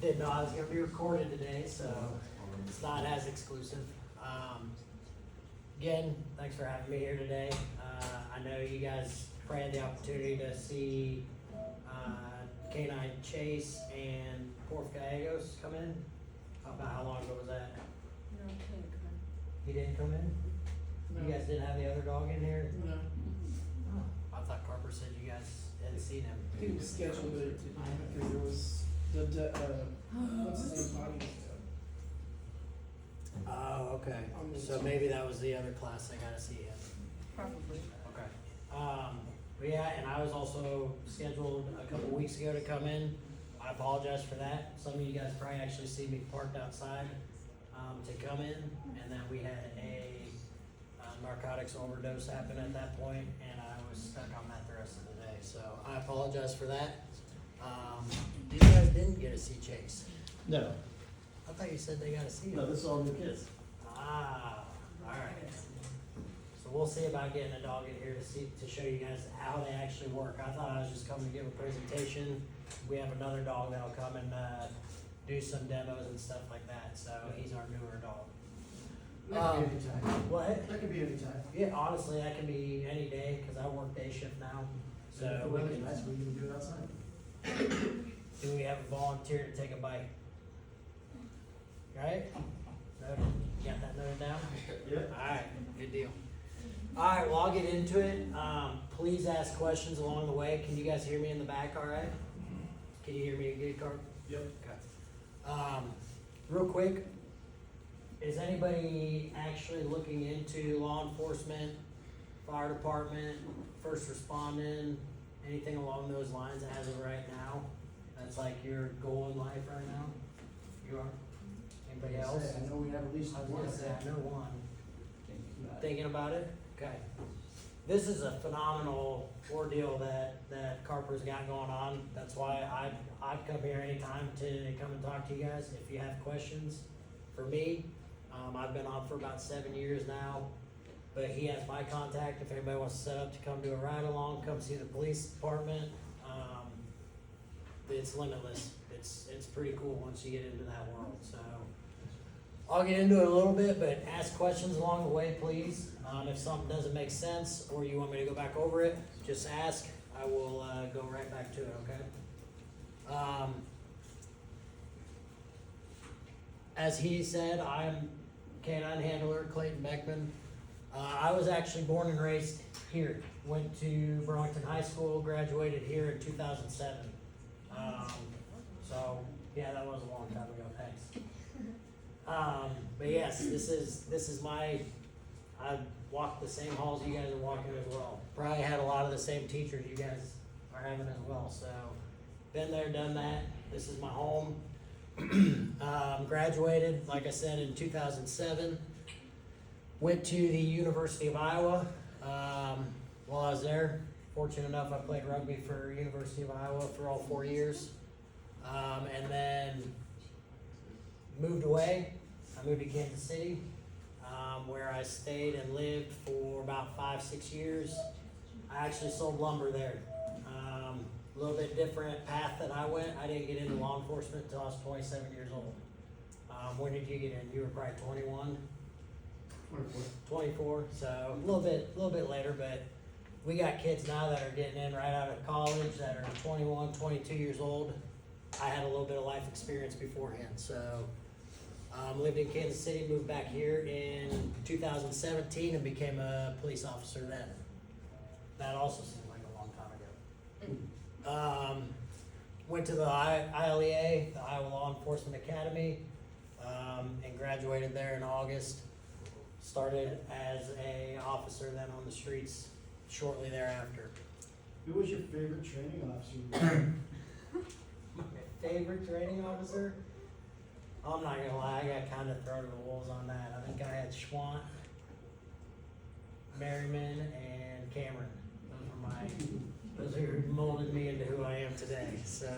didn't know I was gonna be recorded today, so it's not as exclusive. Again, thanks for having me here today. I know you guys probably had the opportunity to see Canine Chase and Porf Gallegos come in. About how long ago was that? No, he didn't come He didn't come in? in. You guys didn't have the other dog in here? No. Oh, I thought Carper said you guys hadn't seen him. He was scheduled, but it didn't happen because there was what's his name, body. Oh, okay. So maybe that was the other class I gotta see him. Probably. Okay. But yeah, and I was also scheduled a couple weeks ago to come in. I apologize for that. Some of you guys probably actually see me parked outside, to come in, and then we had a narcotics overdose happen at that point, and I was stuck on that the rest of the day. So I apologize for that. You guys didn't get to see Chase. No, I thought you said they got to see him. no, this is all new kids. Ah, alright. So we'll see about getting a dog in here to show you guys how they actually work. I thought I was just coming to give a presentation. We have another dog that'll come and, do some demos and stuff like that, so he's our newer dog. That could be any time. What? That could be any time. Yeah, honestly, that can be any day, cause I work day shift now, If so. the weather's nice, we can do it outside. Do we have a volunteer to take a bite? Right? Noted. You got that noted down? Yep. Alright, good deal. Alright, well, I'll get into it. Please ask questions along the way. Can you guys hear me in the back alright? Can you hear me good, Carp? Yep. Okay. Real quick, is anybody actually looking into law enforcement, fire department, first responding, anything along those lines as of right now? That's like your goal in life right now? You are? Anybody else? I know we have at least I was one. gonna say, I know one. Thinking about it? Okay. This is a phenomenal ordeal that Carper's got going on. That's why I'd come here anytime to come and talk to you guys if you have questions. For me, I've been on for about 7 years now, but he has my contact. If anybody wants to set up to come do a ride along, come see the police department. It's limitless. It's pretty cool once you get into that world, so. I'll get into it a little bit, but ask questions along the way, please. If something doesn't make sense or you want me to go back over it, just ask. I will go right back to it, okay? As he said, I'm canine handler Clayton Beckman. I was actually born and raised here. Went to Burlington High School, graduated here in 2007. So, yeah, that was a long time ago, thanks. But yes, this is I walked the same halls you guys are walking as well. Probably had a lot of the same teachers you guys are having as well, so been there, done that. This is my home. Graduated, like I said, in 2007. Went to the University of Iowa. While I was there, fortunate enough, I played rugby for University of Iowa for all 4 years. And then moved away. I moved to Kansas City, where I stayed and lived for about 5-6 years. I actually sold lumber there. A little bit different path that I went. I didn't get into law enforcement until I was 27 years old. When did you get in? You were probably 21? 24, so a little bit later, but we got kids now that are getting in right out of college that are 21, 22 years old. I had a little bit of life experience beforehand, so lived in Kansas City, moved back here in 2017 and became a police officer then. That also seemed like a long time ago. Went to the ILEA, the Iowa Law Enforcement Academy, and graduated there in August. Started as a officer then on the streets shortly thereafter. Who was your favorite training officer? My favorite training officer? I'm not gonna lie, I got kind of thrown to the wolves on that. I think I had Schwant, Merriman, and Cameron. Those are who molded me into who I am today. So,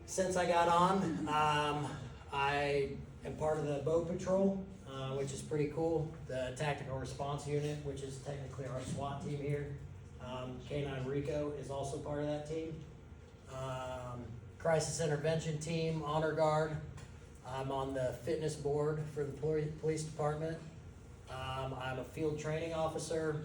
since I got on, I am part of the boat patrol, which is pretty cool. The tactical response unit, which is technically our SWAT team here. K9 Rico is also part of that team. crisis intervention team, honor guard. I'm on the fitness board for the police department. I'm a field training officer.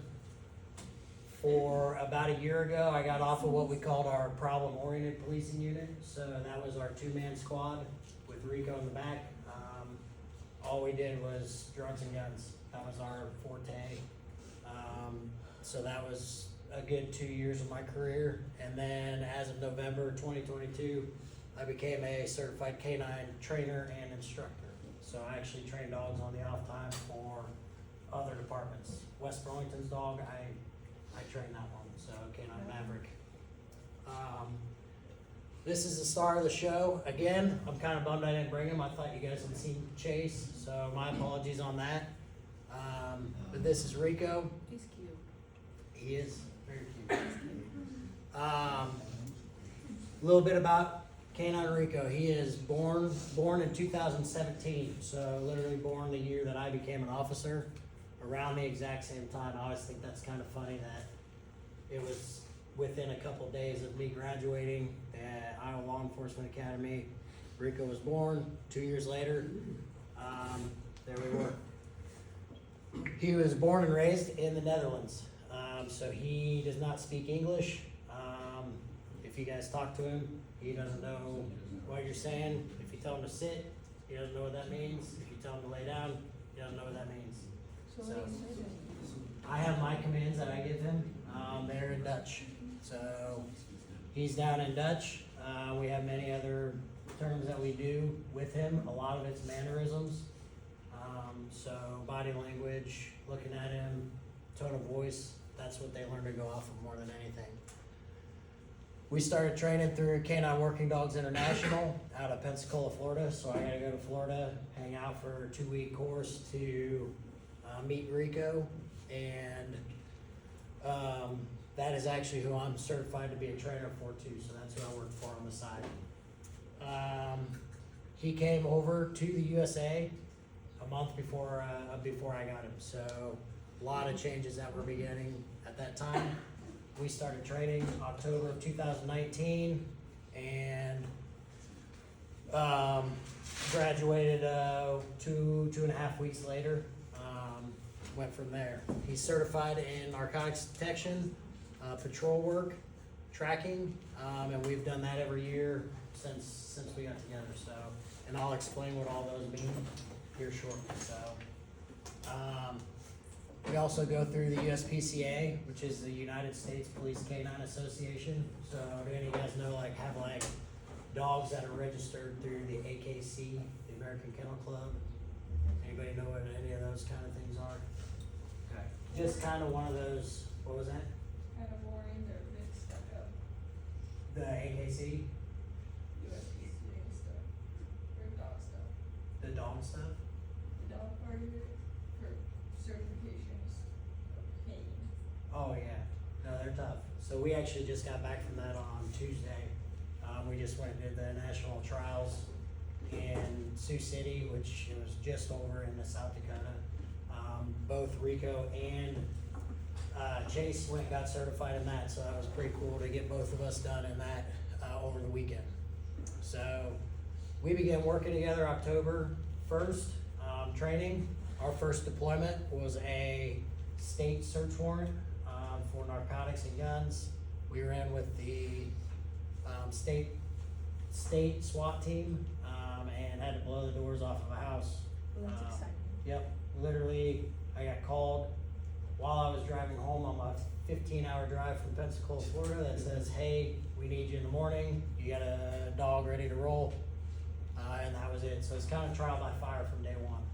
For about a year ago, I got off of what we called our problem-oriented policing unit. So that was our two-man squad with Rico in the back. All we did was drugs and guns. That was our forte. So that was a good 2 years of my career. And then as of November 2022, I became a certified canine trainer and instructor. So I actually train dogs on the off time for other departments. West Burlington's dog, I train that one, so Canine Maverick. This is the star of the show. Again, I'm kind of bummed I didn't bring him. I thought you guys had seen Chase, so my apologies on that. But this is Rico. He's cute. He is very cute. A little bit about Canine Rico. He is born in 2017, so literally born the year that I became an officer, around the exact same time. I always think that's kind of funny that it was within a couple of days of me graduating at Iowa Law Enforcement Academy. Rico was born. 2 years later, there we were. He was born and raised in the Netherlands, so he does not speak English. If you guys talk to him, he doesn't know what you're saying. If you tell him to sit, he doesn't know what that means. If you tell him to lay down, he doesn't know what that means. So what do you say to him? I have my commands that I give him. They're in Dutch. So he's down in Dutch. We have many other terms that we do with him. A lot of it's mannerisms. So body language, looking at him, tone of voice, that's what they learn to go off of more than anything. We started training through Canine Working Dogs International out of Pensacola, Florida. So I gotta go to Florida, hang out for a 2-week course to meet Rico, and that is actually who I'm certified to be a trainer for too, so that's who I work for on the side. He came over to the USA a month before I got him, so a lot of changes that were beginning at that time. We started training October of 2019, and graduated 2.5 weeks later. Went from there. He's certified in narcotics detection, patrol work, tracking, and we've done that every year since we got together. So, and I'll explain what all those mean here shortly. So, we also go through the USPCA, which is the United States Police Canine Association. So, do any of you guys know have dogs that are registered through the AKC, the American Kennel Club? Anybody know what any of those kind of things are? Okay. Just kind of one of those, what was that? Kind of boring, they're a bit stuck up. The AKC? USPCA stuff. For dog stuff. The dog stuff? The dog part of it, for certifications, pain. Oh, yeah. No, they're tough. So we actually just got back from that on Tuesday. We just went and did the national trials in Sioux City, which was just over in the South Dakota. Both Rico and Chase went and got certified in that, so that was pretty cool to get both of us done in that over the weekend. So we began working together October 1st, training. Our first deployment was a state search warrant for narcotics and guns. We were in with the state SWAT team and had to blow the doors off of a house. Well, that's exciting. Yep, literally, I got called while I was driving home on my 15-hour drive from Pensacola, Florida, that says, hey, we need you in the morning, you got a dog ready to roll, and that was it. So it's kind of trial by fire from day one.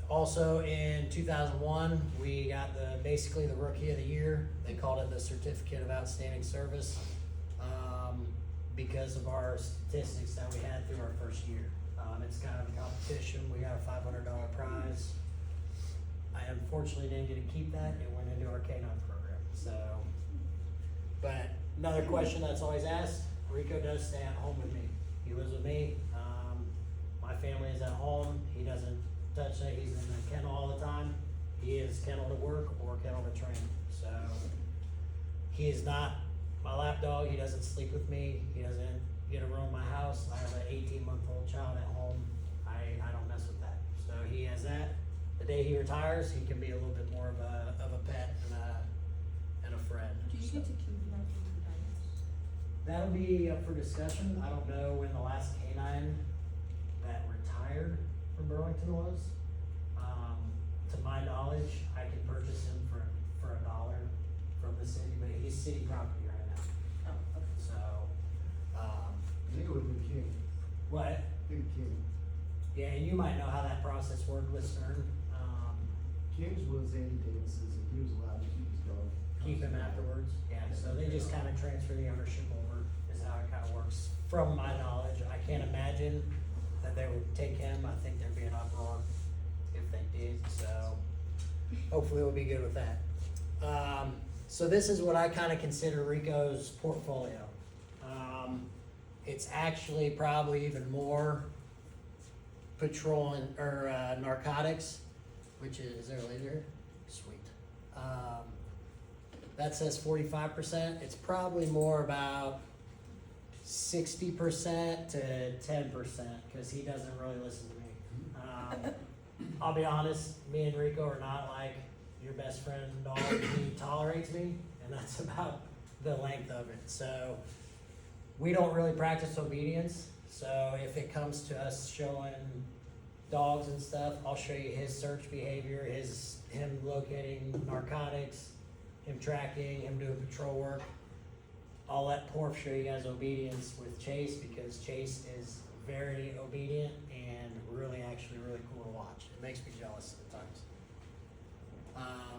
Also in 2001, we got basically the Rookie of the Year. They called it the Certificate of Outstanding Service because of our statistics that we had through our first year. It's kind of a competition. We got a $500 prize. I unfortunately didn't get to keep that. It went into our K9 program. So, but another question that's always asked, Rico does stay at home with me. He lives with me. My family is at home. He doesn't touch it. He's in the kennel all the time. He is kennel to work or kennel to train. So he is not my lap dog, he doesn't sleep with me, he doesn't get a room in my house, I have an 18-month-old child at home, I don't mess with that. So he has that. The day he retires, he can be a little bit more of a pet and a friend. Do you get to keep that when you retire? That'll be up for discussion. I don't know when the last canine that retired from Burlington was. To my knowledge, I can purchase him for $1 from the city, but he's city property right now. Oh, okay. So, I think it would be King. what? I think King. Yeah, and you might know how that process worked with Stern. King's was Andy Davis's, and he was allowed to keep his dog. Keep him afterwards. Yeah, so they just kind of transfer the ownership over is how it kind of works. From my knowledge, I can't imagine that they would take him. I think there'd be an uproar if they did, so hopefully we'll be good with that. So this is what I kind of consider Rico's portfolio. It's actually probably even more patrol or narcotics, which is there later? Sweet. That says 45%. It's probably more about 60% to 10% because he doesn't really listen to me. I'll be honest, me and Rico are not like your best friend dog. He tolerates me, and that's about the length of it. So we don't really practice obedience. So if it comes to us showing dogs and stuff, I'll show you his search behavior, him locating narcotics, him tracking, him doing patrol work. I'll let Porf show you guys obedience with Chase because Chase is very obedient and really cool to watch. It makes me jealous at times.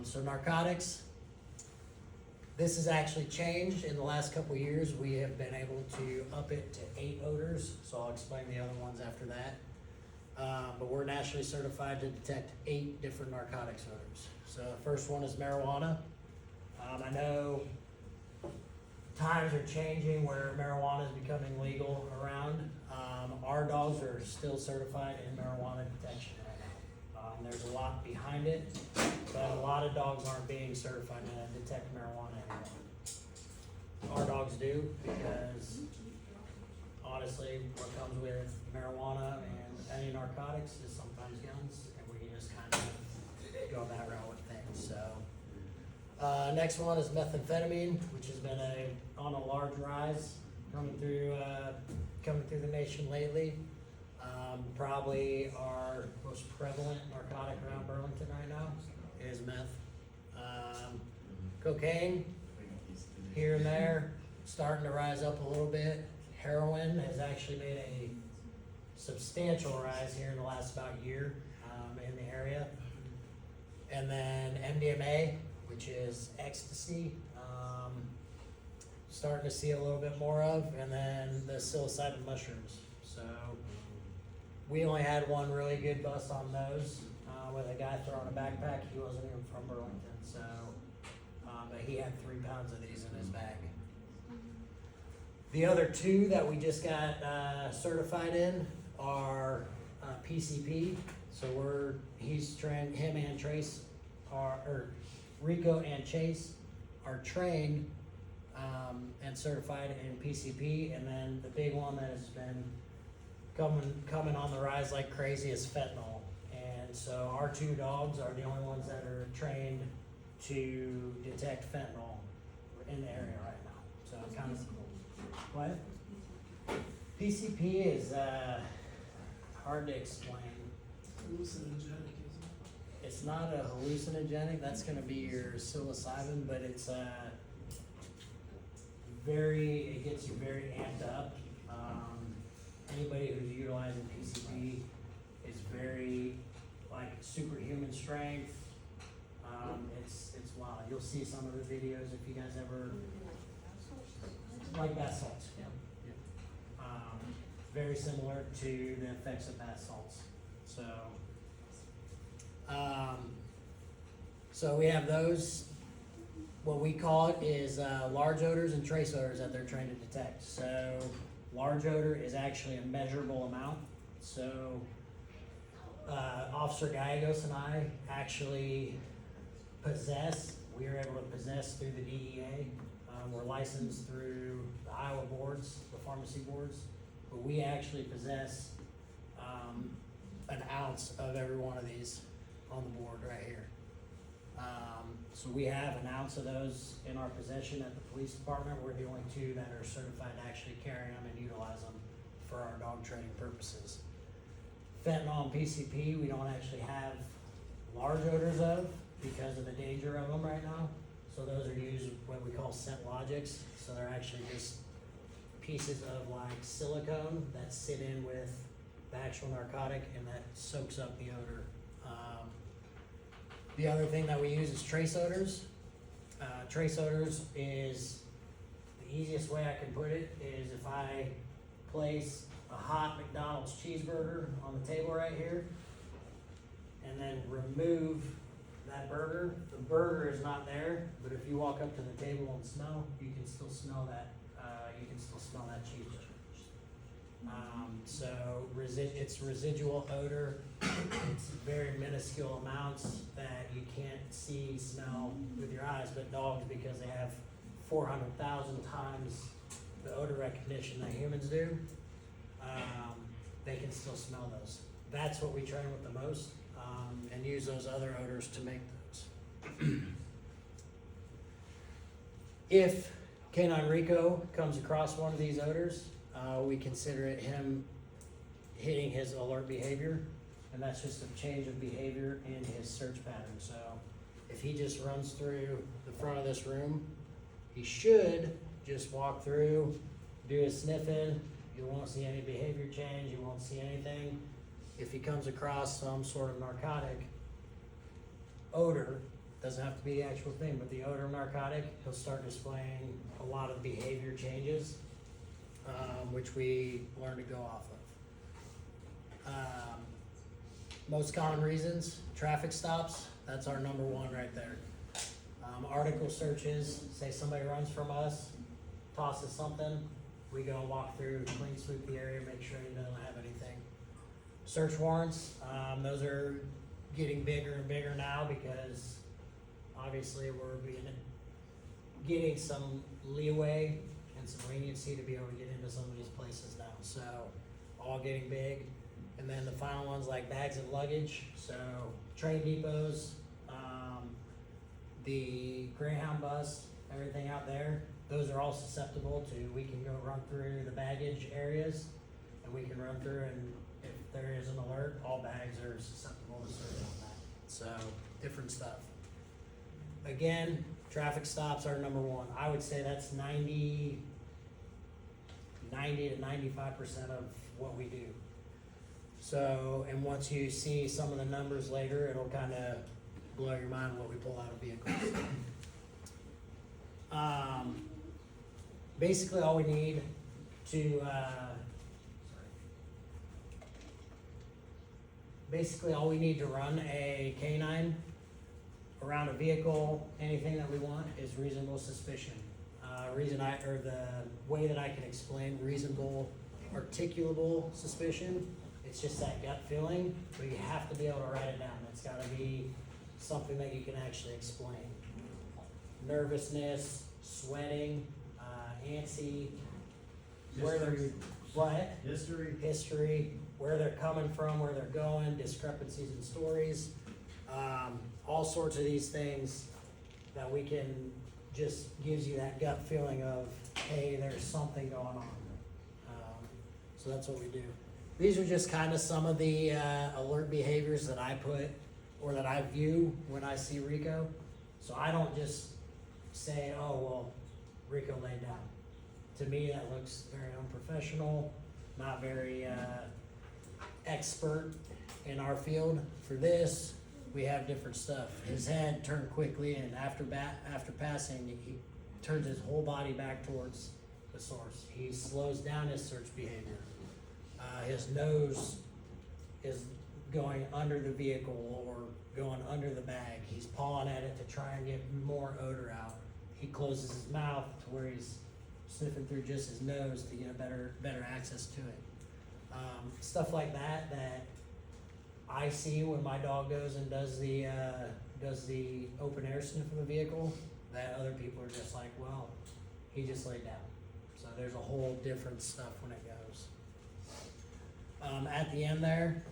So narcotics, this has actually changed in the last couple of years. We have been able to up it to 8 odors, so I'll explain the other ones after that. But we're nationally certified to detect 8 different narcotics odors. So the first one is marijuana. I know times are changing where marijuana is becoming legal around. Our dogs are still certified in marijuana detection right now. There's a lot behind it, but a lot of dogs aren't being certified to detect marijuana anymore. Our dogs do because honestly, what comes with marijuana and any narcotics is sometimes guns, and we just kind of go that route with things. So, next one is methamphetamine, which has been on a large rise coming through the nation lately. Probably our most prevalent narcotic around Burlington right now is meth. Cocaine, here and there, starting to rise up a little bit. Heroin has actually made a substantial rise here in the last about year in the area. And then MDMA, which is ecstasy, starting to see a little bit more of, and then the psilocybin mushrooms. So we only had one really good bust on those with a guy throwing a backpack. He wasn't even from Burlington, so but he had 3 pounds of these in his bag. The other 2 that we just got certified in are PCP. So him and Trace or Rico and Chase are trained and certified in PCP, and then the big one that has been coming on the rise like crazy is fentanyl. And so our 2 dogs are the only ones that are trained to detect fentanyl in the area right now. So kind of what? PCP is hard to explain. Hallucinogenic, isn't it? It's not a hallucinogenic. That's going to be your psilocybin, but it's it gets you very amped up. Anybody who's utilizing PCP is very like superhuman strength. It's wild. You'll see some of the videos if you guys ever like bath salts. Yeah. Very similar to the effects of bath salts. So we have those. What we call it is large odors and trace odors that they're trained to detect. So large odor is actually a measurable amount. So Officer Gallegos and I actually we were able to possess through the DEA We're licensed through the Iowa boards, the pharmacy boards, but we actually possess, an ounce of every one of these on the board right here. So we have an ounce of those in our possession at the police department. We're the only two that are certified to actually carry them and utilize them for our dog training purposes. Fentanyl and PCP, we don't actually have large odors of because of the danger of them right now. So those are used what we call scent logics. So they're actually just pieces of like silicone that sit in with the actual narcotic and that soaks up the odor. The other thing that we use is trace odors. Trace odors is, the easiest way I can put it is if I place a hot McDonald's cheeseburger on the table right here and then remove that burger, the burger is not there, but if you walk up to the table and smell, you can still smell that, cheeseburger. So it's residual odor. It's very minuscule amounts that you can't see, smell with your eyes, but dogs, because they have 400,000 times the odor recognition that humans do, they can still smell those. That's what we train with the most, and use those other odors to make those. If Canine Rico comes across one of these odors, we consider it him hitting his alert behavior, and that's just a change of behavior in his search pattern. So if he just runs through the front of this room, he should just walk through, do his sniffing. You won't see any behavior change, you won't see anything. If he comes across some sort of narcotic odor, doesn't have to be the actual thing, but the odor of narcotic, he'll start displaying a lot of behavior changes, which we learn to go off of. Most common reasons, traffic stops, that's our number one right there. Article searches, say somebody runs from us, tosses something, we go and walk through, clean sweep the area, make sure he doesn't have anything. Search warrants, those are getting bigger and bigger now because obviously we're getting some leeway and some leniency to be able to get into some of these places now. So all getting big. And then the final ones like bags of luggage. So train depots, the Greyhound bus, everything out there, those are all susceptible to, we can go run through the baggage areas and we can run through, and if there is an alert, all bags are susceptible to search on that. So different stuff. Again, traffic stops are number one. I would say that's 90 to 95% of what we do. So, and once you see some of the numbers later, it'll kind of blow your mind what we pull out of vehicles. Basically all we need to, run a canine around a vehicle, anything that we want, is reasonable suspicion. The way that I can explain reasonable, articulable suspicion, it's just that gut feeling, but you have to be able to write it down. It's gotta be something that you can actually explain. Nervousness, sweating, antsy, where they're, what? History, where they're coming from, where they're going, discrepancies in stories, all sorts of these things that we can, just gives you that gut feeling of, hey, there's something going on. So that's what we do. These are just kind of some of the alert behaviors that I put, or that I view when I see Rico. So I don't just say, oh, well, Rico laid down. To me, that looks very unprofessional, not very expert in our field. For this, we have different stuff. His head turned quickly, and after passing, he turns his whole body back towards the source. He slows down his search behavior. His nose is going under the vehicle or going under the bag. He's pawing at it to try and get more odor out. He closes his mouth to where he's sniffing through just his nose to get a better access to it. Stuff like that I see when my dog goes and does the open air sniff of the vehicle, that other people are just like, well, He just laid down. So there's a whole different stuff when it goes. At the end there,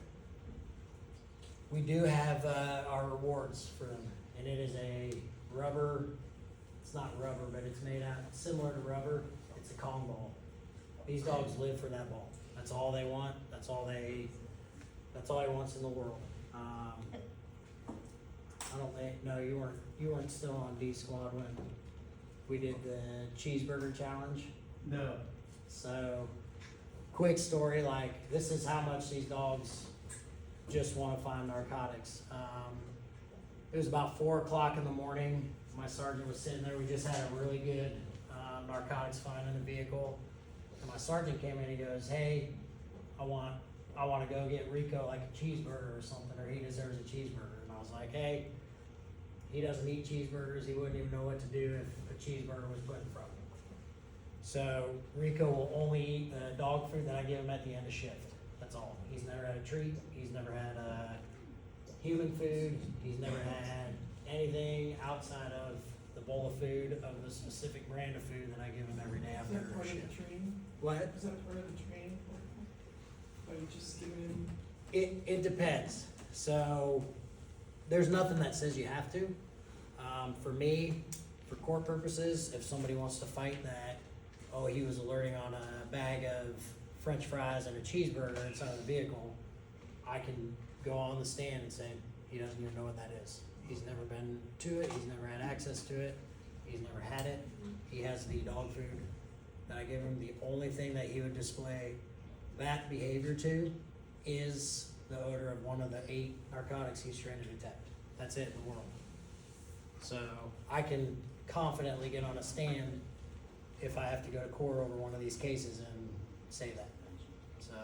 we do have our rewards for them, and it is a rubber. It's not rubber, but it's made out similar to rubber. It's a Kong ball. These dogs live for that ball. That's all they want. That's all he wants in the world. I don't think, no, you weren't still on D Squad when we did the cheeseburger challenge. No. So, quick story, like, this is how much these dogs just wanna find narcotics. It was about 4 o'clock in the morning, my sergeant was sitting there, we just had a really good, narcotics find in the vehicle. And my sergeant came in, he goes, hey, I wanna go get Rico like a cheeseburger or something, or he deserves a cheeseburger. And I was like, hey, he doesn't eat cheeseburgers, he wouldn't even know what to do if a cheeseburger was put in front of him. So Rico will only eat the dog food that I give him at the end of shift. That's all. He's never had a treat. He's never had human food. He's never had anything outside of the bowl of food of the specific brand of food that I give him every day Is after that part of shift. the training? What? Is that part of the training? Are you just giving him? It depends. So there's nothing that says you have to. For me, for court purposes, if somebody wants to fight that, oh, he was alerting on a bag of French fries and a cheeseburger inside of the vehicle, I can go on the stand and say he doesn't even know what that is. He's never been to it. He's never had access to it. He's never had it. He has the dog food that I give him. The only thing that he would display that behavior to is the odor of one of the 8 narcotics he's trained to detect. That's it in the world. So I can confidently get on a stand if I have to go to court over one of these cases and say that. So,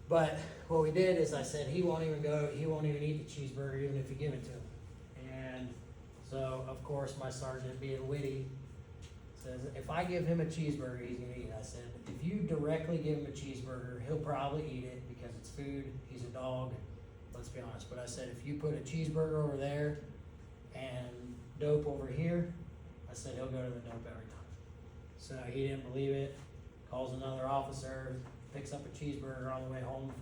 but what we did is I said he won't even eat the cheeseburger even if you give it to him. And so of course my sergeant, being witty, says if I give him a cheeseburger he's gonna eat it. I said if you directly give him a cheeseburger he'll probably eat it because it's food, he's a dog, let's be honest. But I said if you put a cheeseburger over there and dope over here, I said he'll go to the dope every time. So he didn't believe it, calls another officer, picks up a cheeseburger on the way home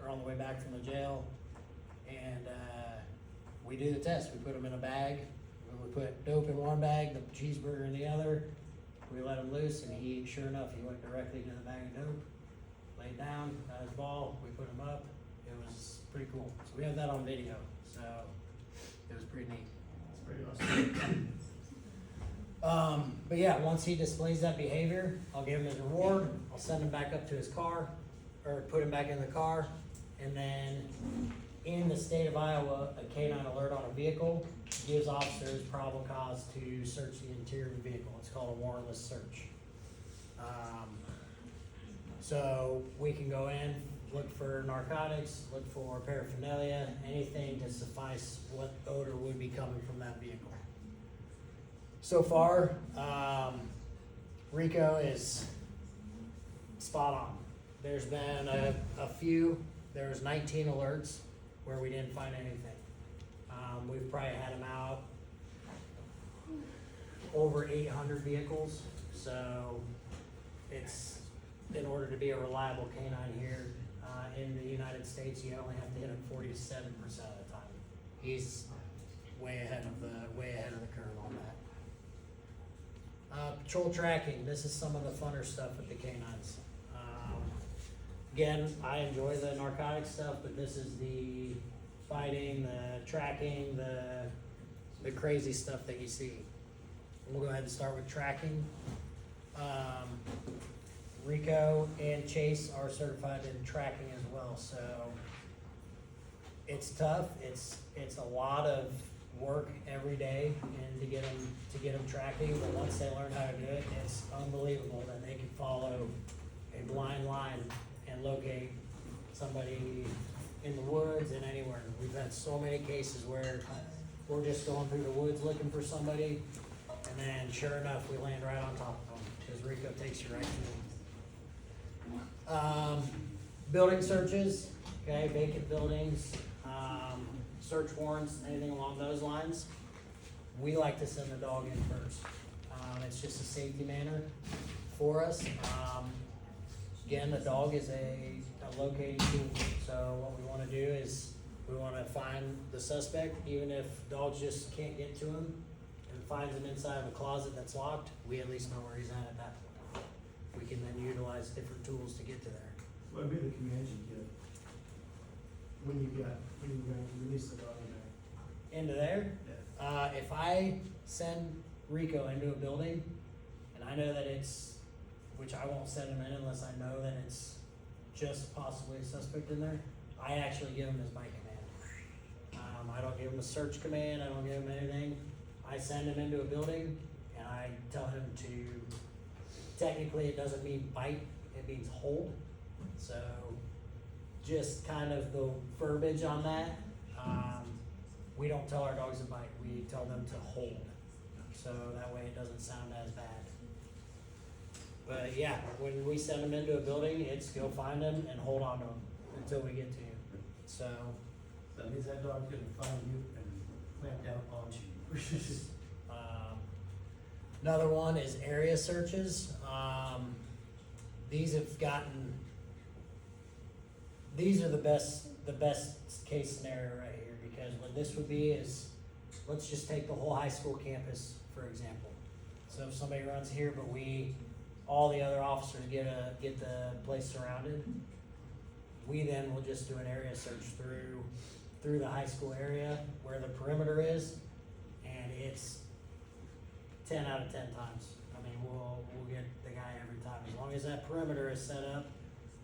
on the way back from the jail, and we do the test. We put him in a bag, and we put dope in one bag, the cheeseburger in the other. We let him loose, and sure enough, he went directly to the bag of dope, laid down, got his ball, we put him up. It was pretty cool. So we have that on video, so it was pretty neat. That's pretty awesome. But yeah, once he displays that behavior, I'll give him his reward, I'll send him back up to his car, or put him back in the car, and then in the state of Iowa, a canine alert on a vehicle gives officers probable cause to search the interior of the vehicle. It's called a warrantless search. So we can go in, look for narcotics, look for paraphernalia, anything to suffice what odor would be coming from that vehicle. So far, Rico is spot on. There's been a few, there was 19 alerts where we didn't find anything. We've probably had him out over 800 vehicles, so it's, in order to be a reliable canine here in the United States, you only have to hit him 47% of the time. He's way ahead of the curve on that. Patrol tracking, this is some of the funner stuff with the canines. Again, I enjoy the narcotic stuff, but this is the fighting, the tracking, the crazy stuff that you see. We'll go ahead and start with tracking. Rico and Chase are certified in tracking as well, so it's tough. It's a lot of work every day and to get them tracking, but once they learn how to do it, it's unbelievable that they can follow a blind line and locate somebody in the woods and anywhere. We've had so many cases where we're just going through the woods looking for somebody, and then sure enough, we land right on top of them because Rico takes you right to them. Building searches, okay, vacant buildings, search warrants, anything along those lines. We like to send the dog in first. It's just a safety manner for us. Again, the dog is a locating tool, so what we wanna do is, we wanna find the suspect, even if dogs just can't get to him, and finds him inside of a closet that's locked, we at least know where he's at that point. We can then utilize different tools to get to there. What would be the commands you give when you're gonna release the dog in there? Into there, Yeah. if I send Rico into a building, and I know that it's, which I won't send him in unless I know that it's just possibly a suspect in there, I actually give him his bite command. I don't give him a search command, I don't give him anything. I send him into a building and I tell him to, technically it doesn't mean bite, it means hold. So just kind of the verbiage on that, we don't tell our dogs to bite, we tell them to hold. So that way it doesn't sound as bad. But yeah, when we send them into a building, it's go find them and hold on to them until we get to you. So, That means that dog couldn't find you and clamp down on you. another one is area searches. These are the best case scenario right here, because what this would be is, let's just take the whole high school campus, for example. So if somebody runs here, but all the other officers get the place surrounded, we then will just do an area search through the high school area where the perimeter is, and it's 10 out of 10 times. I mean, we'll get the guy every time. As long as that perimeter is set up,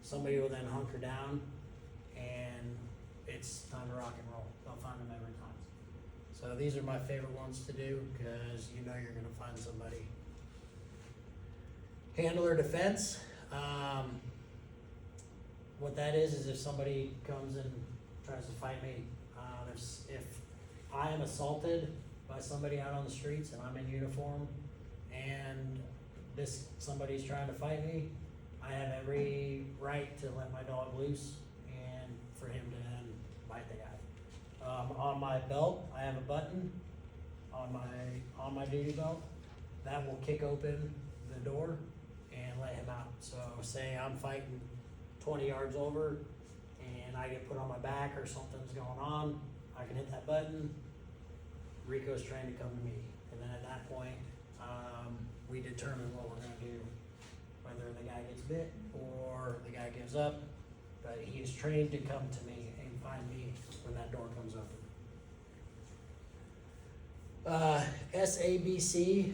somebody will then hunker down, and it's time to rock and roll. They'll find them every time. So these are my favorite ones to do, because you know you're gonna find somebody. Handler defense. What that is if somebody comes and tries to fight me. If I am assaulted by somebody out on the streets and I'm in uniform, and somebody's trying to fight me, I have every right to let my dog loose and for him to then bite the guy. On my belt, I have a button on my duty belt that will kick open the door and let him out. So say I'm fighting 20 yards over and I get put on my back or something's going on, I can hit that button, Rico's trained to come to me. And then at that point, we determine what we're gonna do, whether the guy gets bit or the guy gives up, but he is trained to come to me and find me when that door comes open. SABC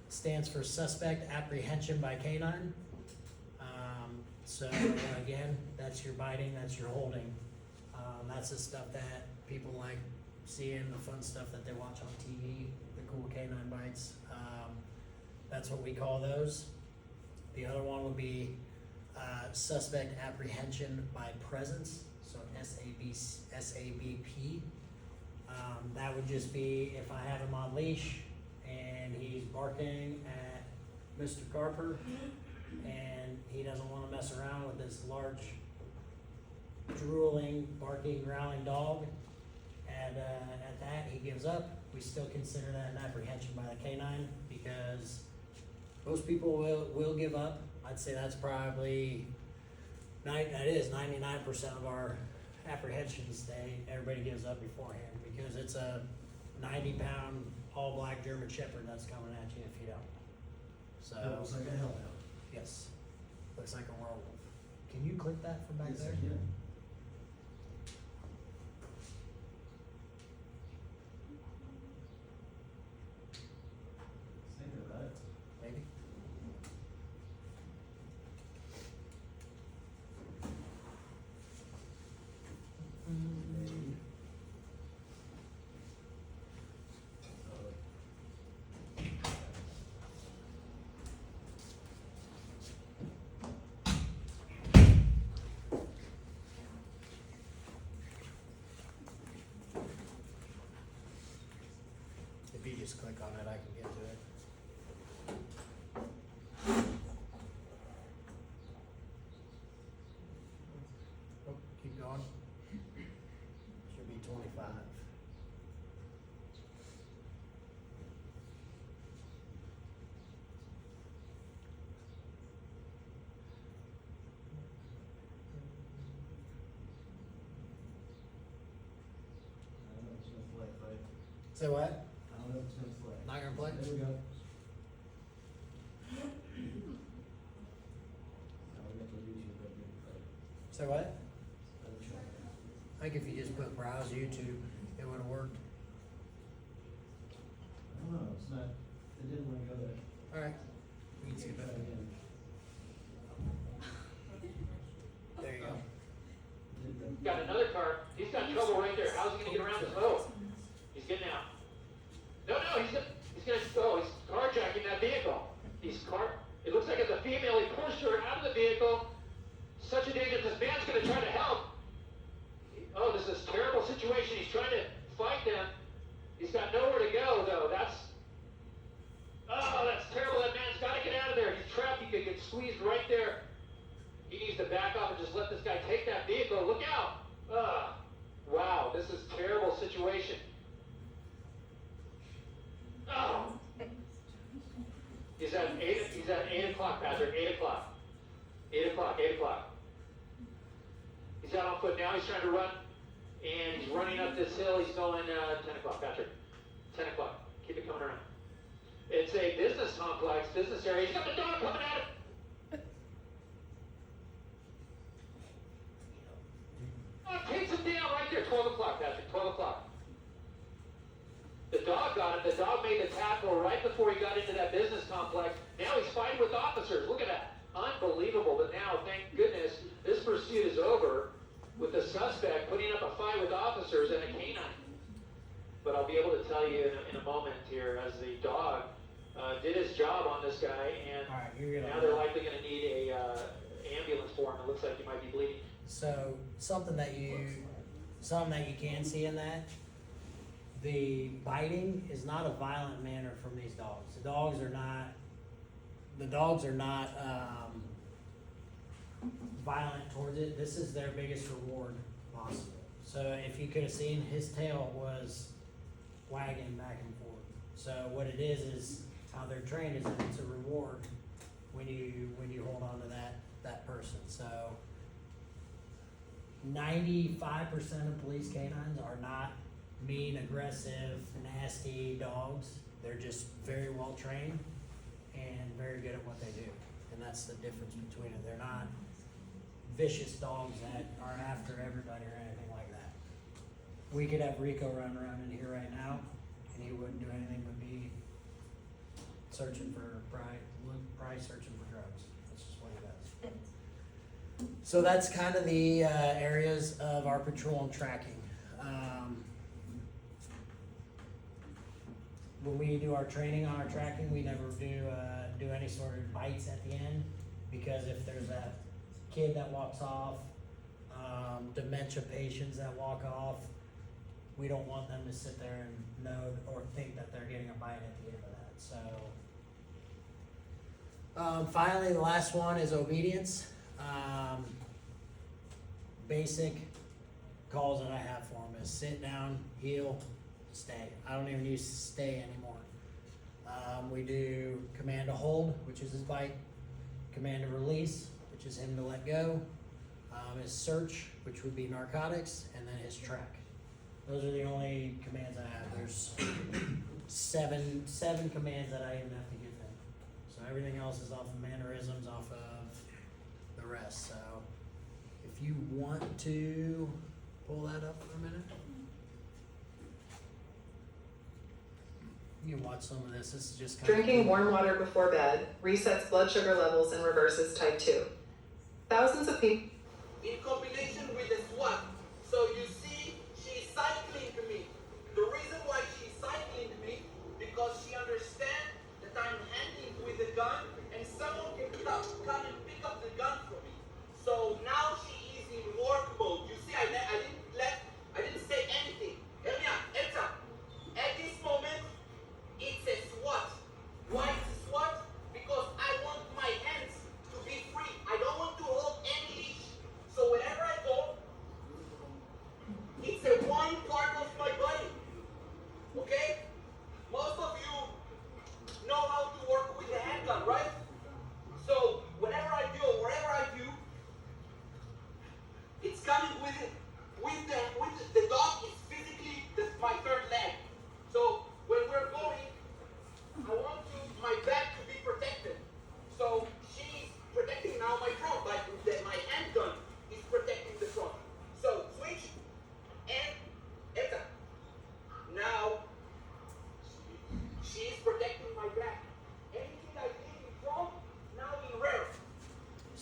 stands for Suspect Apprehension by Canine. So again, that's your biting, that's your holding. That's the stuff that people like seeing, the fun stuff that they watch on TV, the cool canine bites. That's what we call those. The other one would be Suspect Apprehension by Presence, so SABP. That would just be if I have him on leash and he's barking at Mr. Carper and he doesn't want to mess around with this large, drooling, barking, growling dog. And at that, he gives up. We still consider that an apprehension by the canine, because most people will give up. I'd say that's probably, that is 99% of our apprehensions. Everybody gives up beforehand, because it's a 90-pound all black German Shepherd that's coming at you if you don't. So. That looks like a hellhound. Yes, looks like a werewolf. Can you click that from back Yes, there? I can. Think of that. Maybe. Maybe. If you just click on it, I can get to it. Oh, keep going. Should be 25. Say what? I don't know if it's gonna play. Not gonna play? There we go. Now we got the YouTube up here. Say what? Let me try. I think if you just put browse YouTube, it would have worked. I don't know, it's not, it didn't want to go there. Alright. We can skip Try it. again. There you go. Did the- Got another car. He's got trouble right there. How's he gonna get around this? Oh, he's getting out. No, he's carjacking that vehicle. It looks like it's a female. He pushed her out of the vehicle. Such a danger. This man's gonna try to help. Oh, this is a terrible situation. He's trying to fight them. He's got nowhere to go though. That's terrible. That man's gotta get out of there. He's trapped. He could get squeezed right there. He needs to back off and just let this guy take that vehicle. Look out! Wow, this is a terrible situation. Oh. He's at 8 o'clock, Patrick. 8 o'clock. 8 o'clock. He's out on foot now. He's trying to run. And he's running up this hill. He's going 10 o'clock, Patrick. 10 o'clock. Keep it coming around. It's a business complex, business area. He's got the dog coming at him. Takes him down right there, 12 o'clock, Patrick, 12 o'clock. The dog got him. The dog made the tackle right before he got into that business complex. Now he's fighting with officers. Look at that. Unbelievable. But now, thank goodness, this pursuit is over with the suspect putting up a fight with officers and a canine. But I'll be able to tell you in a moment here as the dog did his job on this guy, and Alright, you're now gonna. they're likely going to need a ambulance for him. It looks like he might be bleeding. So something that you can see in that, the biting is not a violent manner from these dogs. The dogs are not violent towards it. This is their biggest reward possible. So if you could have seen, his tail was wagging back and forth. So what it is how they're trained is that it's a reward when you hold on to that person. So 95% of police canines are not mean, aggressive, nasty dogs. They're just very well trained and very good at what they do. And that's the difference between it. They're not vicious dogs that are after everybody or anything like that. We could have Rico run around in here right now and he wouldn't do anything but be searching for, probably searching for drugs. That's just what he does. So that's kind of the areas of our patrol and tracking. When we do our training on our tracking, we never do any sort of bites at the end, because if there's a kid that walks off, dementia patients that walk off, we don't want them to sit there and know or think that they're getting a bite at the end of that. So finally, the last one is obedience. Basic calls that I have for them is sit down, heel, stay. I don't even use stay anymore. We do command to hold, which is his bite, command to release, which is him to let go, his search, which would be narcotics, and then his track. Those are the only commands I have. There's seven commands that I even have to give him. So everything else is off of mannerisms, off of the rest. So if you want to pull that up for a minute. You can watch some of this. This is just kind Drinking warm water before bed resets blood sugar levels and reverses type 2. Thousands of people. In combination with the SWAT. So you see, she's cycling to me. The reason why she's cycling to me, because she understands that I'm handling with the gun, and someone can come and pick up the gun from me. So now she is in work mode. You see, I didn't say anything. At this moment, it's a SWAT. Why is it SWAT? Because I want my hands to be free. I don't want to hold any leash. So whenever I go, it's a one part of my body. Okay? Most of you know how to work with a handgun, right? So whenever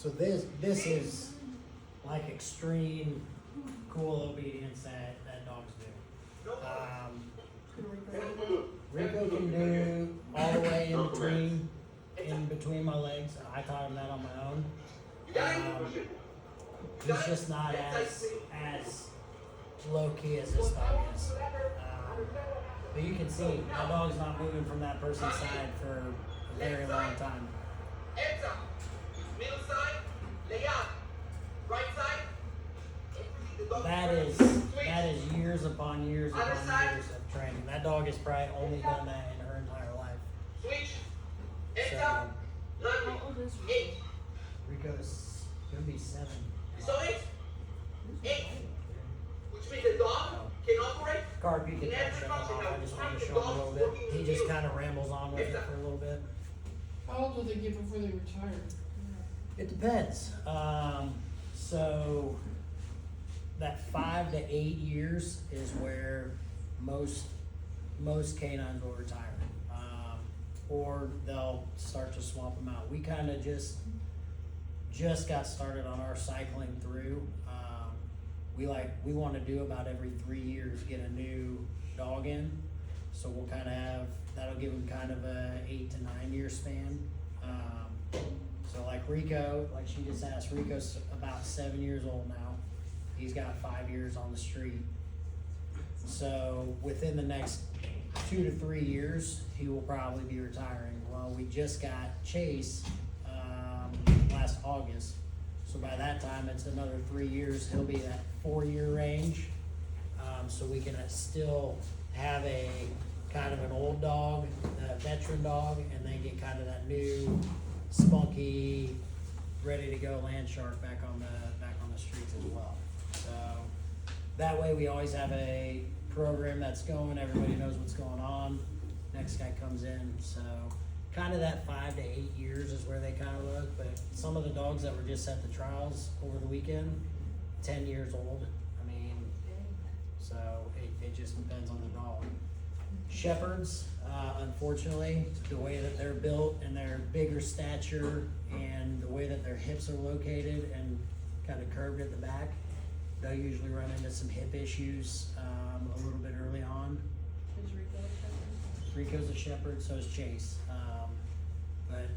So this is like extreme cool obedience that dogs do. Rico can do all the way in between my legs. I taught him that on my own. He's just not as low key as this dog is. But you can see that dog's not moving from that person's side for a very long time. Enter. Middle side. Lay out. Right side. The dog That is years upon years upon years of training. That dog has probably only done that in her entire life. Switch. So Enter. How Landing. old is Eight. Rico's gonna be 7. You saw it? Eight. Which means the dog can operate. Carp, you can touch him off. I just wanted to show him a little bit. He just kind of rambles on with it for a little bit. How old will they get before they retire? It depends. So that 5 to 8 years is where most canines will retire, or they'll start to swamp them out. We kind of just got started on our cycling through. We want to do about every 3 years get a new dog in, so we'll kind of have that'll give them kind of a 8 to 9 year span. So like Rico, like she just asked, Rico's about 7 years old now. He's got 5 years on the street. So within the next 2 to 3 years, he will probably be retiring. Well, we just got Chase last August. So by that time, it's another 3 years. He'll be that 4-year range. So we can still have a kind of an old dog, a veteran dog, and then get kind of that new, spunky, ready to go land shark back on the streets as well. So that way, we always have a program that's going. Everybody knows what's going on. Next guy comes in. So kind of that 5 to 8 years is where they kind of look. But some of the dogs that were just at the trials over the weekend, 10 years old. I mean, so it just depends on the dog. Shepherds, unfortunately, the way that they're built and their bigger stature and the way that their hips are located and kind of curved at the back, they'll usually run into some hip issues a little bit early on. Is Rico a shepherd? Rico's a shepherd, so is Chase. But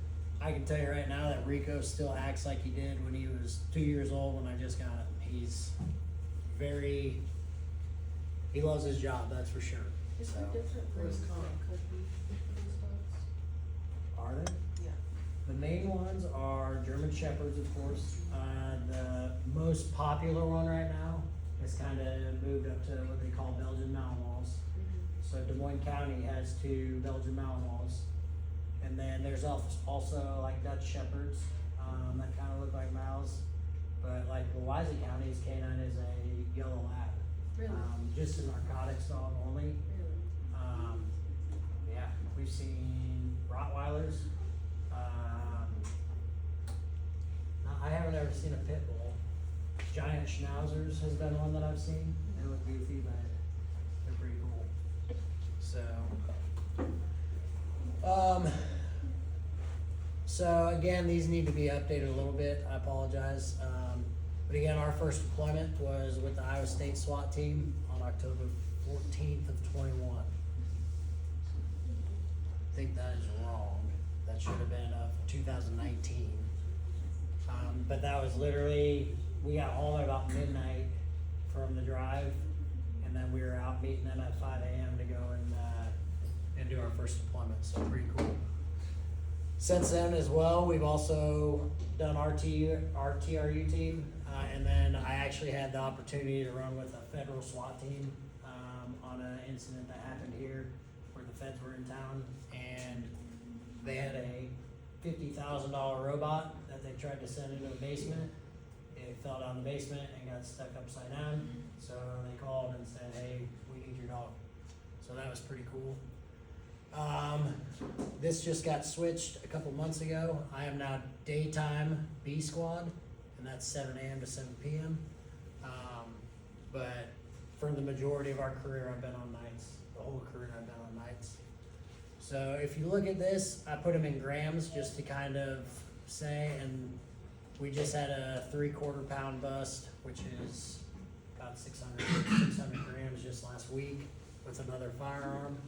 I can tell you right now that Rico still acts like he did when he was 2 years old when I just got him. He's he loves his job, that's for sure. Is So, there different Where's breeds Colin? that could be for these dogs? are they? Yeah. The main ones are German Shepherds, of course. The most popular one right now has kind of moved up to what they call Belgian Malinois. So Des Moines County has 2 Belgian Malinois. And then there's also like Dutch Shepherds that kind of look like Mals. But like Louisa County's canine is a yellow lab. Really? Just a narcotics dog only. Really? Yeah, we've seen Rottweilers. I haven't ever seen a pit bull. Giant Schnauzers has been one that I've seen. They look goofy, but they're pretty cool. So again, these need to be updated a little bit. I apologize. But again, our first deployment was with the Iowa State SWAT team on October 14th of 21. I think that is wrong. That should have been 2019. But that was literally, we got home at about midnight from the drive, and then we were out meeting them at 5 a.m. to go and do our first deployment, so pretty cool. Since then as well, we've also done our TRU team, and then I actually had the opportunity to run with a federal SWAT team on an incident that happened here where the feds were in town, and they had a $50,000 robot that they tried to send into a basement. It fell down the basement and got stuck upside down, so they called and said, hey, we need your dog. So that was pretty cool. This just got switched a couple months ago. I am now daytime B squad, and that's 7 a.m. to 7 p.m. But for the majority of our career, I've been on nights. The whole career, I've been on nights. So if you look at this, I put them in grams just to kind of say, and We just had a 3/4 pound bust, which is about 600 grams just last week with another firearm.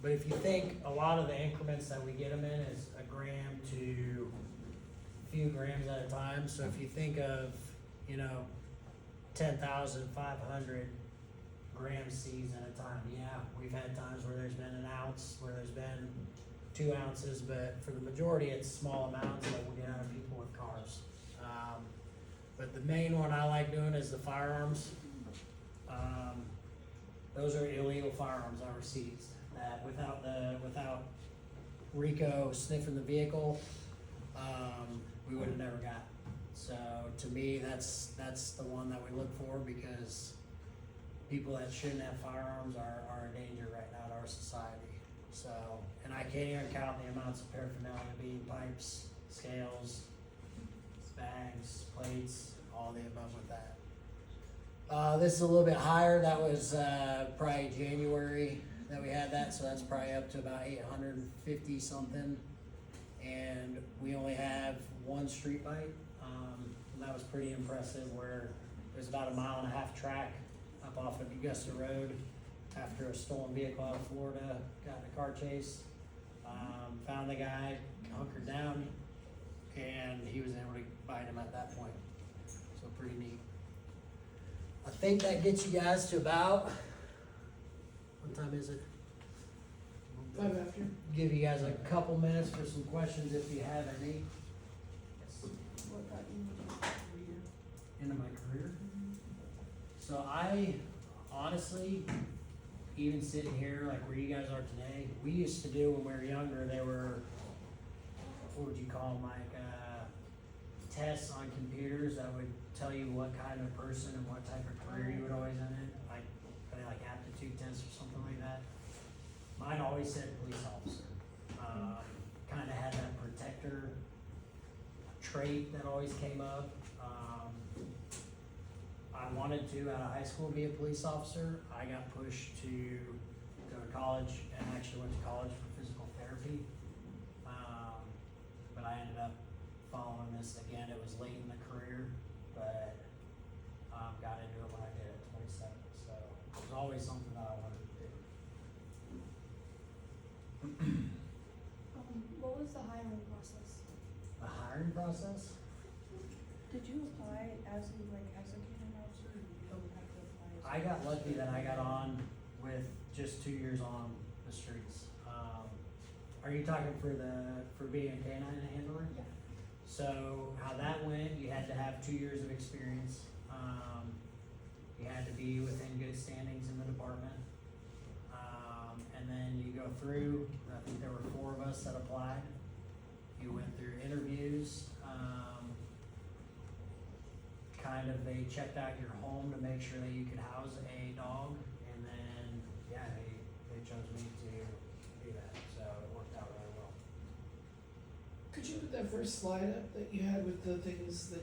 But if you think a lot of the increments that we get them in is a gram to a few grams at a time. So if you think of, 10,500 grams seized at a time, yeah, we've had times where there's been an ounce, where there's been 2 ounces, but for the majority, it's small amounts that we get out of people with cars. But the main one I like doing is the firearms. Those are illegal firearms that were seized, that without Rico sniffing the vehicle, we would have never got. So to me, that's the one that we look for, because people that shouldn't have firearms are a danger right now to our society. So, and I can't even count the amounts of paraphernalia, being pipes, scales, bags, plates, all the above with that. This is a little bit higher. That was probably January that we had that, so that's probably up to about 850 something. And we only have 1 street bite. And that was pretty impressive, where there's about a 1.5 mile track up off of Augusta Road after a stolen vehicle out of Florida, got in a car chase, found the guy, hunkered down, and he was able to bite him at that point. So pretty neat. I think that gets you guys to about, what time is it? 5 after. Give you guys a couple minutes for some questions if you have any. What got you into your career? Into my career. So I honestly, even sitting here like where you guys are today, we used to do when we were younger, there were, what would you call them, like tests on computers that would tell you what kind of person and what type of career you would always end in, like aptitude tests or something like that. Mine always said police officer. Kind of had that protector trait that always came up. I wanted to, out of high school, be a police officer. I got pushed to go to college, and actually went to college for physical therapy. But I ended up following this again. It was late in the career, but got into it when I did at 27. So it was always something that I wanted to do. What was the hiring process? The hiring process? Did you apply as a canine officer, or did you have to apply as? I got lucky that I got on with just 2 years on the streets. Are you talking for being a canine handler? Yeah. So how that went, you had to have 2 years of experience. You had to be within good standings in the department. And then you go through, I think there were 4 of us that applied. You went through interviews. They checked out your home to make sure that you could house a dog, and then, yeah, they chose me to do that, so it worked out really well. Could you put that first slide up that you had with the things that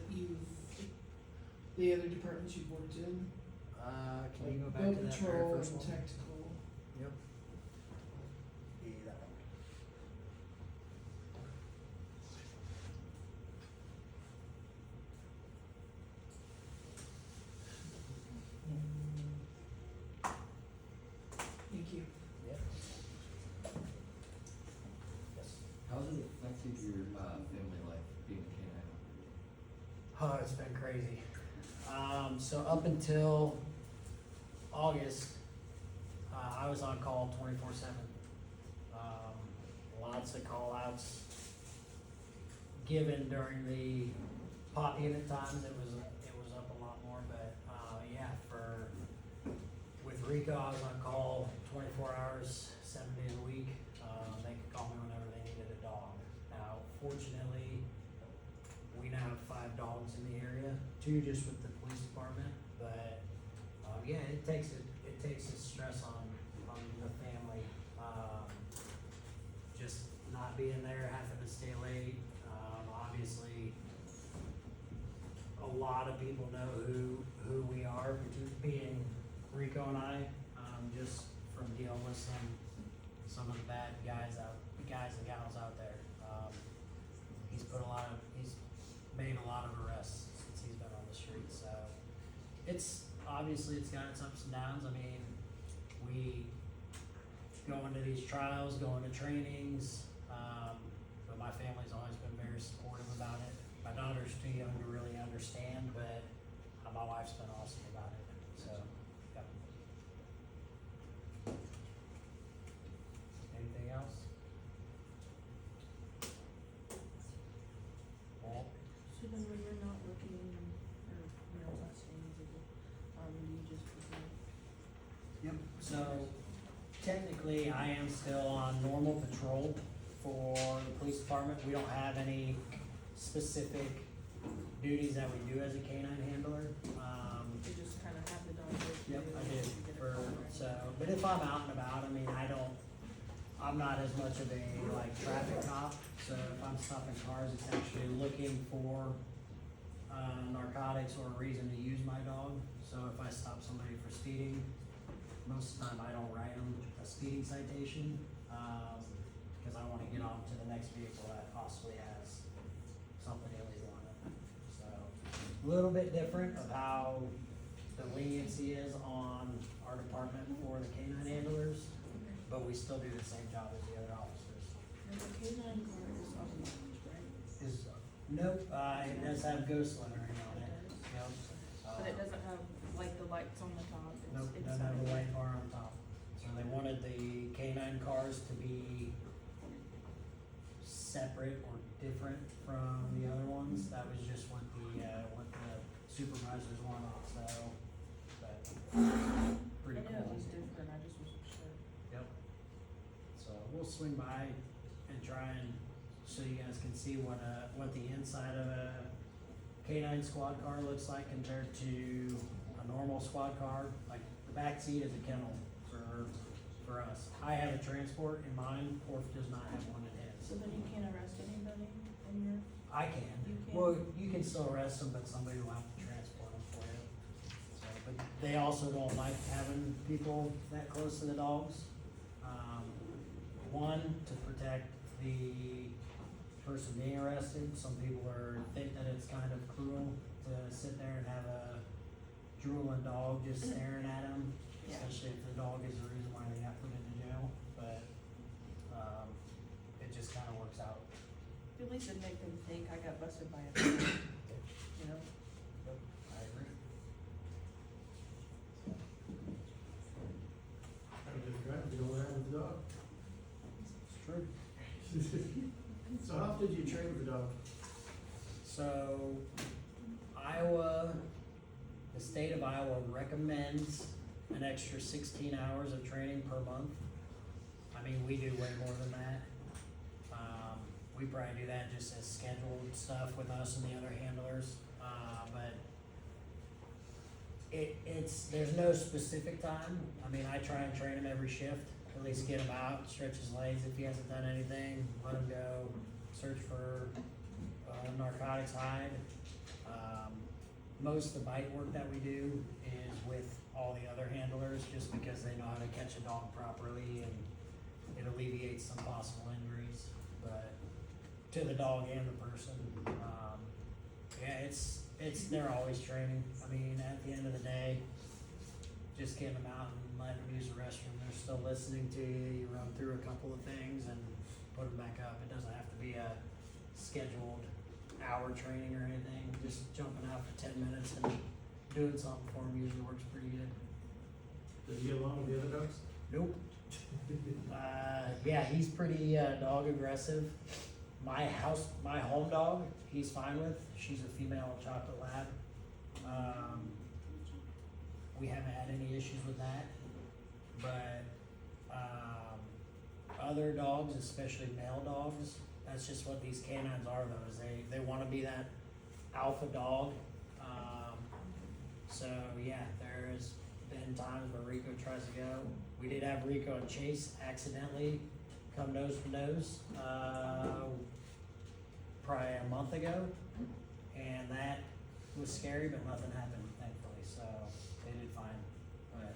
the other departments you've worked in? Can you go back Boat to that very patrol first and one? tactical. Yep. Yeah, that one. Thank you. Yep. Yes. How's it affected your family life being a canine? Oh, it's been crazy. So up until August, I was on call 24/7. Lots of call outs given during the pop unit times. It was up a lot more, but yeah, with Rico, I was on call 24 hours, 7 days a week. They could call me whenever they needed a dog. Now, fortunately, we now have 5 dogs in the area, 2 just with the police department, but yeah, it takes a stress on the family. Just not being there, having to stay late. Obviously, a lot of people know who we are, being Rico and I, just from dealing with some of the bad guys and gals out there. He's put a lot of lot of arrests since he's been on the street, so. It's, obviously it's got its ups and downs, I mean, we go into these trials, go into trainings, but my family's always been very supportive about it. My daughter's too young to really understand, but my wife's been awesome about it, so, yeah. Anything else? Well, So then when you're not looking or, busting, do you just prefer? yep, so technically I am still on normal patrol for the police department. We don't have any specific duties that we do as a canine handler. You just kind of have the dog with you? Yep, I and did you get a for, call, right? so, but if I'm out and about, I mean, I'm not as much of a like traffic cop, so if I'm stopping cars, it's actually looking for narcotics or a reason to use my dog. So if I stop somebody for speeding, most of the time I don't write them a speeding citation, because I wanna get on to the next vehicle that possibly has something illegal on it. So, a little bit different of how the leniency is on our department for the canine handlers, but we still do the same job as the other officers. And the canine car is automatic, right? Nope, it does have ghost lettering on it. Yep. But it doesn't have like the lights on the top, Nope, it's doesn't have a inside. white bar on top. So they wanted the canine cars to be separate or different from the other ones. That was just what the supervisors wanted, so, but, pretty I knew it cool. was different, I just wasn't sure. Yep. So we'll swing by and try and, so you guys can see what the inside of a canine squad car looks like compared to a normal squad car. Like, the back seat is a kennel for us. I have a transport in mine, Porf does not have one in his. So then you can't arrest anybody in your, I can. You can? Well, you can still arrest them, but somebody will have to transport them for you. So, but they also don't like having people that close to the dogs. One, to protect the person being arrested. Some people think that it's kind of cruel to sit there and have a drooling dog just staring at them, Yeah. especially if the dog is the reason why they got put into jail. But, it just kinda works out. at least it'd make them think I got busted by a dog, you know? I agree. Have a good drive, you know what happened to the dog? It's true. So how often did you train with the dog? So, Iowa, the state of Iowa recommends an extra 16 hours of training per month. I mean, we do way more than that. We probably do that just as scheduled stuff with us and the other handlers, but there's no specific time. I mean, I try and train him every shift, at least get him out, stretch his legs if he hasn't done anything, let him go, search for narcotics hide. Most of the bite work that we do is with all the other handlers, just because they know how to catch a dog properly and it alleviates some possible injuries, but to the dog and the person. Yeah, they're always training. I mean, at the end of the day, just getting them out and letting them use the restroom, they're still listening to you, you run through a couple of things and put them back up. It doesn't have to be a scheduled hour training or anything, just jumping out for 10 minutes and doing something for them usually works pretty good. Does he get along with the other dogs? Nope. Yeah, he's pretty dog aggressive. My home dog, he's fine with. She's a female chocolate lab. We haven't had any issues with that. But other dogs, especially male dogs, that's just what these canines are though, is they wanna be that alpha dog. So yeah, there's been times where Rico tries to go. We did have Rico and Chase accidentally come nose to nose, probably a month ago. And that was scary, but nothing happened thankfully, so they did fine. But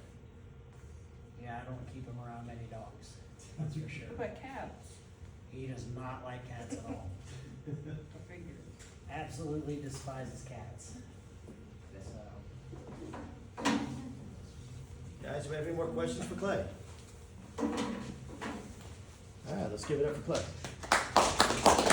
yeah, I don't keep him around many dogs, that's for sure. What about cats? He does not like cats at all. I figured. absolutely despises cats. So, Guys, do we have any more questions for Clay? All right, let's give it up for Clay.